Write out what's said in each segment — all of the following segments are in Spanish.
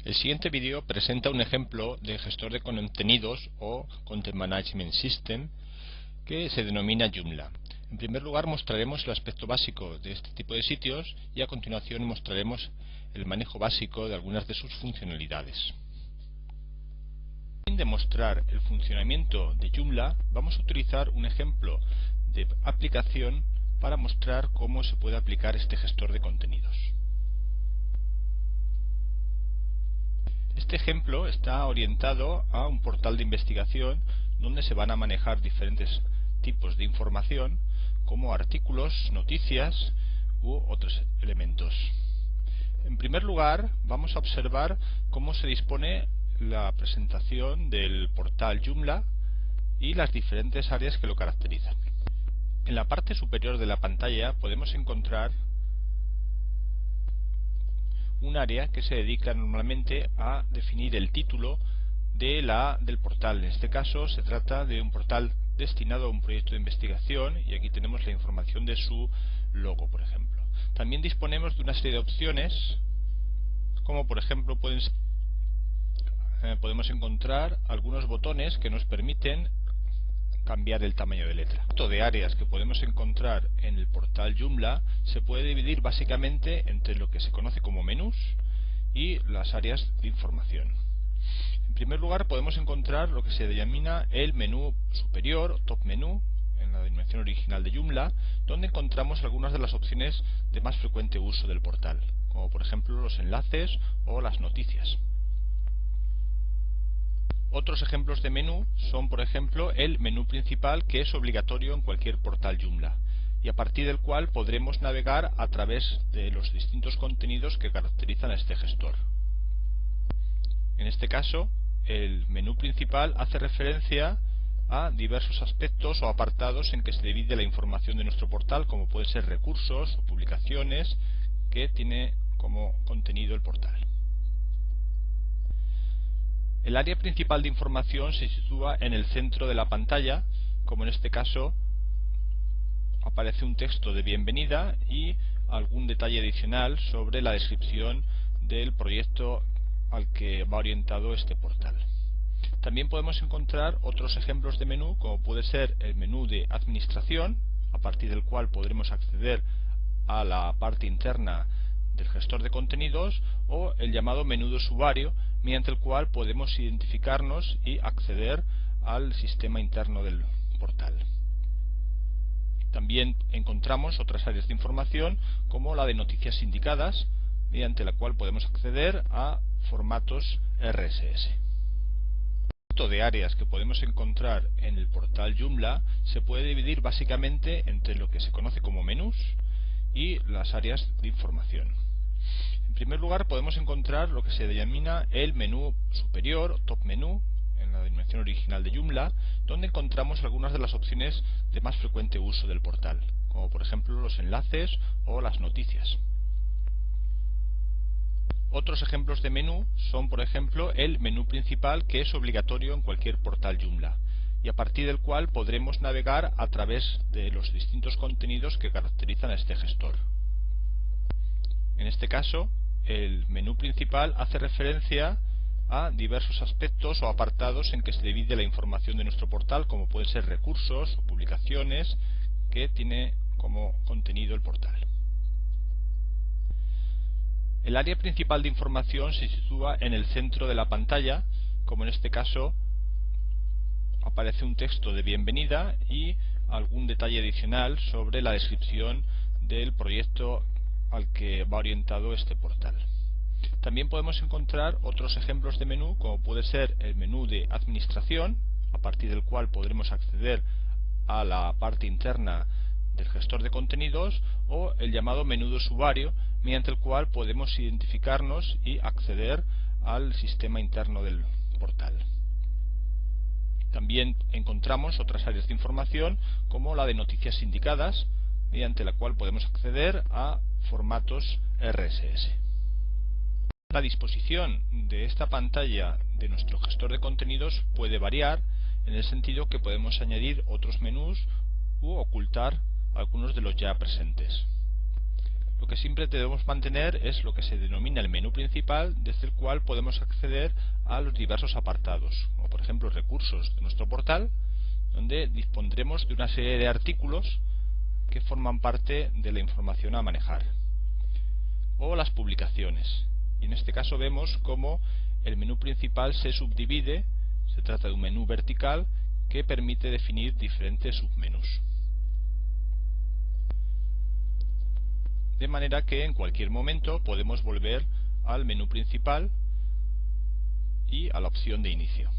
El siguiente vídeo presenta un ejemplo de gestor de contenidos o Content Management System que se denomina Joomla. En primer lugar mostraremos el aspecto básico de este tipo de sitios y a continuación mostraremos el manejo básico de algunas de sus funcionalidades. Para demostrar el funcionamiento de Joomla vamos a utilizar un ejemplo de aplicación para mostrar cómo se puede aplicar este gestor de contenidos. Este ejemplo está orientado a un portal de investigación donde se van a manejar diferentes tipos de información como artículos, noticias u otros elementos. En primer lugar, vamos a observar cómo se dispone la presentación del portal Joomla y las diferentes áreas que lo caracterizan. En la parte superior de la pantalla podemos encontrar un área que se dedica normalmente a definir el título del portal. En este caso se trata de un portal destinado a un proyecto de investigación y aquí tenemos la información de su logo, por ejemplo. También disponemos de una serie de opciones, como por ejemplo podemos encontrar algunos botones que nos permiten cambiar el tamaño de letra. El de áreas que podemos encontrar en el portal Joomla se puede dividir básicamente entre lo que se conoce como menús y las áreas de información. En primer lugar podemos encontrar lo que se denomina el menú superior, top menú, en la denominación original de Joomla, donde encontramos algunas de las opciones de más frecuente uso del portal, como por ejemplo los enlaces o las noticias. Otros ejemplos de menú son, por ejemplo, el menú principal, que es obligatorio en cualquier portal Joomla y a partir del cual podremos navegar a través de los distintos contenidos que caracterizan a este gestor. En este caso, el menú principal hace referencia a diversos aspectos o apartados en que se divide la información de nuestro portal, como pueden ser recursos o publicaciones que tiene como contenido el portal. El área principal de información se sitúa en el centro de la pantalla, como en este caso aparece un texto de bienvenida y algún detalle adicional sobre la descripción del proyecto al que va orientado este portal. También podemos encontrar otros ejemplos de menú, como puede ser el menú de administración, a partir del cual podremos acceder a la parte interna del gestor de contenidos, o el llamado menú de usuario, mediante el cual podemos identificarnos y acceder al sistema interno del portal. También encontramos otras áreas de información como la de noticias sindicadas, mediante la cual podemos acceder a formatos RSS. El conjunto de áreas que podemos encontrar en el portal Joomla se puede dividir básicamente entre lo que se conoce como menús y las áreas de información. En primer lugar podemos encontrar lo que se denomina el menú superior, top menú, en la denominación original de Joomla, donde encontramos algunas de las opciones de más frecuente uso del portal, como por ejemplo los enlaces o las noticias. Otros ejemplos de menú son, por ejemplo, el menú principal, que es obligatorio en cualquier portal Joomla y a partir del cual podremos navegar a través de los distintos contenidos que caracterizan a este gestor. En este caso, el menú principal hace referencia a diversos aspectos o apartados en que se divide la información de nuestro portal, como pueden ser recursos o publicaciones que tiene como contenido el portal. El área principal de información se sitúa en el centro de la pantalla, como en este caso aparece un texto de bienvenida y algún detalle adicional sobre la descripción del proyecto al que va orientado este portal. También podemos encontrar otros ejemplos de menú, como puede ser el menú de administración, a partir del cual podremos acceder a la parte interna del gestor de contenidos, o el llamado menú de usuario, mediante el cual podemos identificarnos y acceder al sistema interno del portal. También encontramos otras áreas de información como la de noticias sindicadas, mediante la cual podemos acceder a formatos RSS. La disposición de esta pantalla de nuestro gestor de contenidos puede variar, en el sentido que podemos añadir otros menús u ocultar algunos de los ya presentes. Lo que siempre debemos mantener es lo que se denomina el menú principal, desde el cual podemos acceder a los diversos apartados, como por ejemplo recursos de nuestro portal, donde dispondremos de una serie de artículos que forman parte de la información a manejar, o las publicaciones. Y en este caso vemos cómo el menú principal se subdivide. Se trata de un menú vertical que permite definir diferentes submenús. De manera que en cualquier momento podemos volver al menú principal y a la opción de inicio.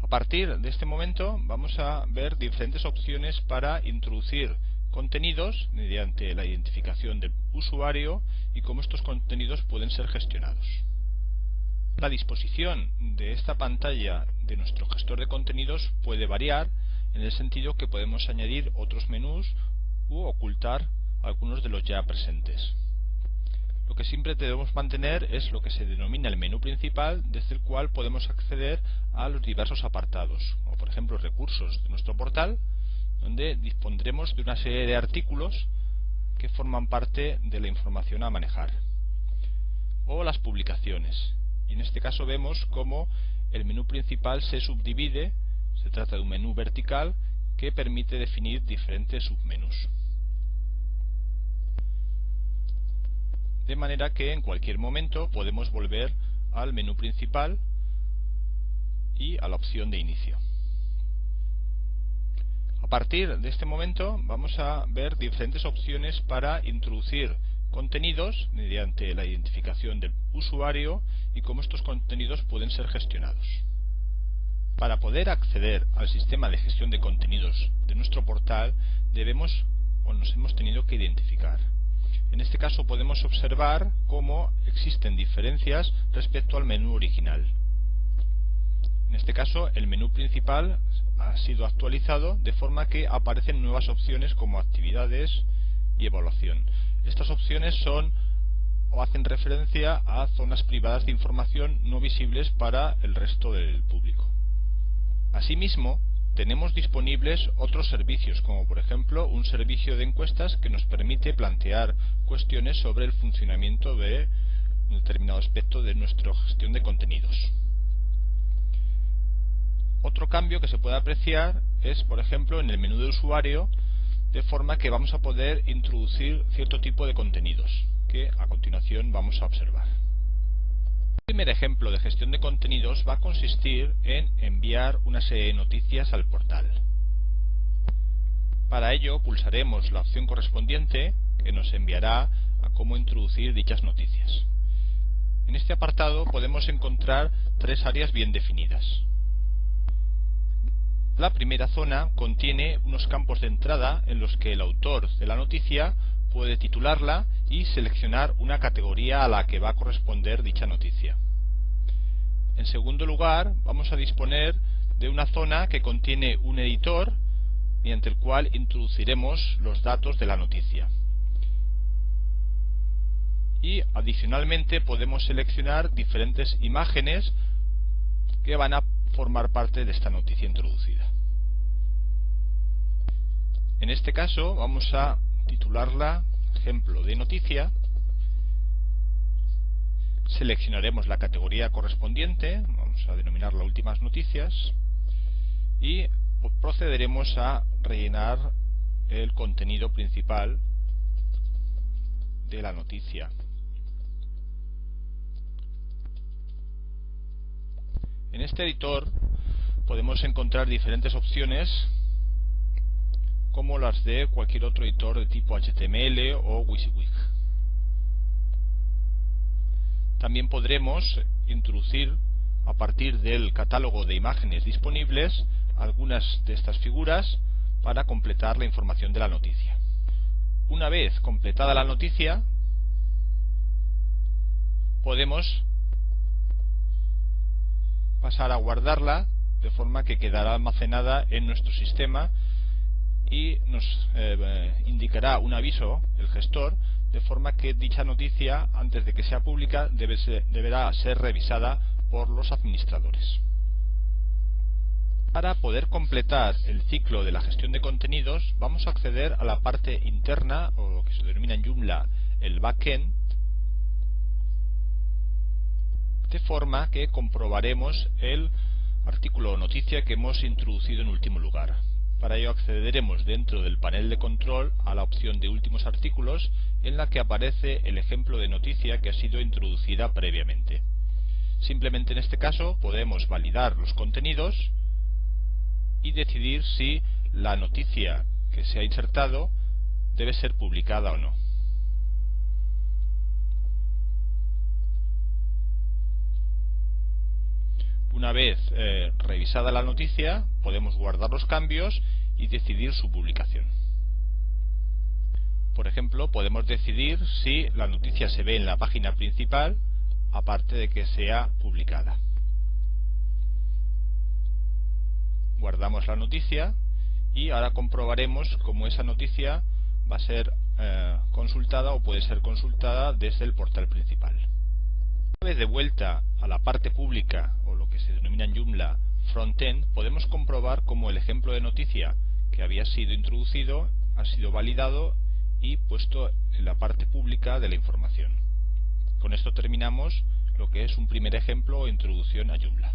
A partir de este momento vamos a ver diferentes opciones para introducir contenidos mediante la identificación del usuario y cómo estos contenidos pueden ser gestionados. La disposición de esta pantalla de nuestro gestor de contenidos puede variar en el sentido que podemos añadir otros menús u ocultar algunos de los ya presentes. Lo que siempre debemos mantener es lo que se denomina el menú principal, desde el cual podemos acceder a los diversos apartados, como por ejemplo recursos de nuestro portal, donde dispondremos de una serie de artículos que forman parte de la información a manejar, o las publicaciones. Y en este caso vemos cómo el menú principal se subdivide. Se trata de un menú vertical que permite definir diferentes submenús. De manera que en cualquier momento podemos volver al menú principal y a la opción de inicio. A partir de este momento vamos a ver diferentes opciones para introducir contenidos mediante la identificación del usuario y cómo estos contenidos pueden ser gestionados. Para poder acceder al sistema de gestión de contenidos de nuestro portal nos hemos tenido que identificar. En este caso podemos observar cómo existen diferencias respecto al menú original. En este caso el menú principal ha sido actualizado de forma que aparecen nuevas opciones como actividades y evaluación. Estas opciones son o hacen referencia a zonas privadas de información no visibles para el resto del público. Asimismo, tenemos disponibles otros servicios, como por ejemplo un servicio de encuestas que nos permite plantear cuestiones sobre el funcionamiento de un determinado aspecto de nuestra gestión de contenidos. Otro cambio que se puede apreciar es, por ejemplo, en el menú de usuario, de forma que vamos a poder introducir cierto tipo de contenidos, que a continuación vamos a observar. El primer ejemplo de gestión de contenidos va a consistir en enviar una serie de noticias al portal. Para ello pulsaremos la opción correspondiente que nos enviará a cómo introducir dichas noticias. En este apartado podemos encontrar tres áreas bien definidas. La primera zona contiene unos campos de entrada en los que el autor de la noticia puede titularla y seleccionar una categoría a la que va a corresponder dicha noticia. En segundo lugar, vamos a disponer de una zona que contiene un editor mediante el cual introduciremos los datos de la noticia. Y adicionalmente podemos seleccionar diferentes imágenes que van a formar parte de esta noticia introducida. En este caso vamos a titularla ejemplo de noticia, seleccionaremos la categoría correspondiente, vamos a denominarla últimas noticias, y procederemos a rellenar el contenido principal de la noticia. En este editor podemos encontrar diferentes opciones como las de cualquier otro editor de tipo HTML o WYSIWYG. También podremos introducir a partir del catálogo de imágenes disponibles algunas de estas figuras para completar la información de la noticia. Una vez completada la noticia, podemos pasar a guardarla de forma que quedará almacenada en nuestro sistema y nos indicará un aviso, el gestor, de forma que dicha noticia, antes de que sea pública, deberá ser revisada por los administradores. Para poder completar el ciclo de la gestión de contenidos, vamos a acceder a la parte interna, o lo que se denomina en Joomla el backend, de forma que comprobaremos el artículo o noticia que hemos introducido en último lugar. Para ello accederemos dentro del panel de control a la opción de últimos artículos, en la que aparece el ejemplo de noticia que ha sido introducida previamente. Simplemente en este caso podemos validar los contenidos y decidir si la noticia que se ha insertado debe ser publicada o no. Una vez revisada la noticia, podemos guardar los cambios y decidir su publicación. Por ejemplo, podemos decidir si la noticia se ve en la página principal, aparte de que sea publicada. Guardamos la noticia y ahora comprobaremos cómo esa noticia va a ser consultada o puede ser consultada desde el portal principal. Una vez de vuelta a la parte pública, o lo que se denomina en Joomla frontend, podemos comprobar cómo el ejemplo de noticia que había sido introducido ha sido validado y puesto en la parte pública de la información. Con esto terminamos lo que es un primer ejemplo o introducción a Joomla.